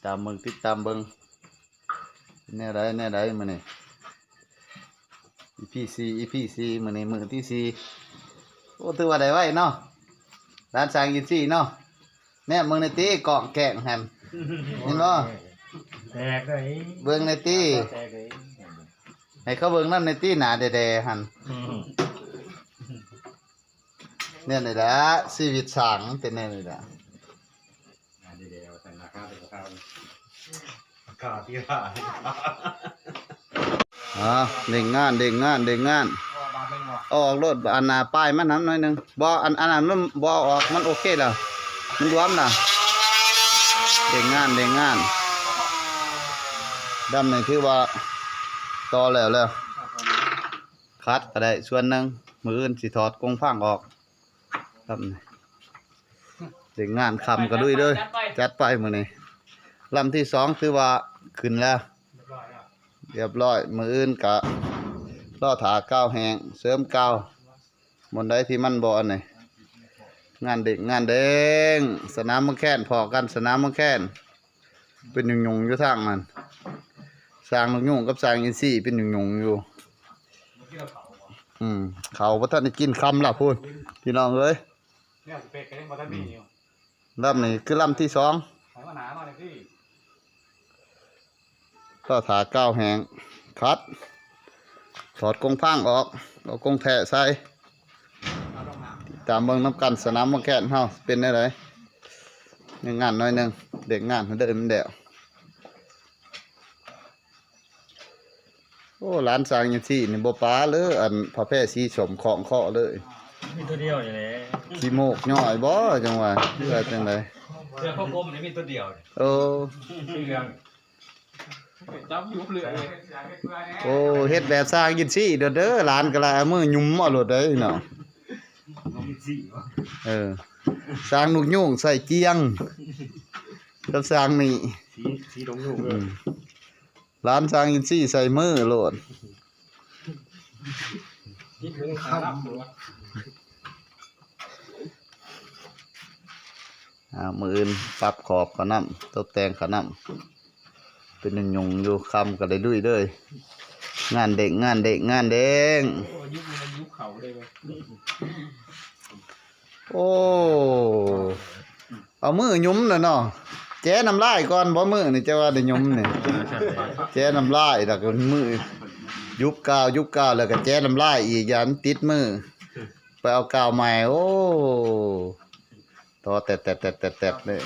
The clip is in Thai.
ตามเบิ่งติดตามเบิ่งแน่ได้มื้อนี้ EP4 มื้อนี้มื้อที่4โอ้ถือว่าได้ไว้เนาะร้านสร้างยินซี่เนาะแน่มึงในตีเกาะแกงหั่นเห็นบ่แตกเลยเบิ่งในตีให้เขาเบิ่งนำในตีหน้าแดๆหั่นเนี่ยนี่ล่ะชีวิตสร้างเป็นแน่นี่ล่ะเดี๋ยวแต่ราคาเป็นราคาที่ว่าเล่งงานออกรถอันน่ะป้ายมันน้ำหน่อยนึงบ่อันนั้นมันบ่ออกมันโอเคแล้วมันรวมน่ะเล่งงานดำนี่ถือว่าต่อแล้วคัดก็ได้ส่วนหนึงมื้ออื่นสิถอดกรงฟางออกครับนี่เล่งงานคำก็ดุยเลยจัดไปมื้อนี้ลำที่2ถือว่าขึ้นแล้วเรียบร้อยมื้ออื่นก็รอถากาวแห้งเสริมกาวบนใดที่มันบ่อันนี้งานเด็กงานเด้งสนามมังแค้นพอกันสนามมังแค้นเป็นยุงอยู่ทางมันสร้างนกยุงกับสร้างอินทรีเป็นยุงอยู่เขาบ่ทันได้กินคำล่ะพูดพี่น้องเอ้ยเนี่ยเป็ดก็ยังบ่ทันมีอยู่ลำนี้คือลำที่2หายว่าหนามาเลยพี่ก็ถากาวแห้งคัดถอดกรงพังออกเอากรงแทะใส่ตามเบิ่งน้ำกันสนามมังแค้นเฮาเป็นได้ไดงานน้อยนึงเด็กงานเดินมันแดวโอ้ร้านสร้างจังซี่นี่บ่ปลาเลยอันพระแพร่สีสมของเคาะเลยมีตัวเดียวอยู่แล้วขี้โมกย่อยบ่จังว่าเพื่อจังไดเสื้อข้าวกลมนี่มีตัวเดียวโอ้จับยุบเลยโอ้เฮ็ดแบบสร้างจังซี่เด้อร้านก็ละมือยุ่มเอาโลดเด้เนาะสร้างลูกยุ่งใส่เกียงกับสร้างนี่สีดงยุ่งร้านสร้างจังซี่ใส่มือโลดนี่ถึงขาลับหรือวะมื้ออื่นปรับขอบขนำตกแต่งขนำเป็นยุงอยู่คำก็ได้ลุยเลยงานเด็กยุบเขาเลยโอ้เอามือยุ่มน่ะเนาะแจ้น้ำลายก่อนบ่มือนี่จะว่าได้ยุ่มนี่แจ้น้ำลายแล้วก็มือยุบกาวแล้วก็แจ้น้ำลายอีกยันติดมือไปเอากาวใหม่โอ้ต่อแตะเลย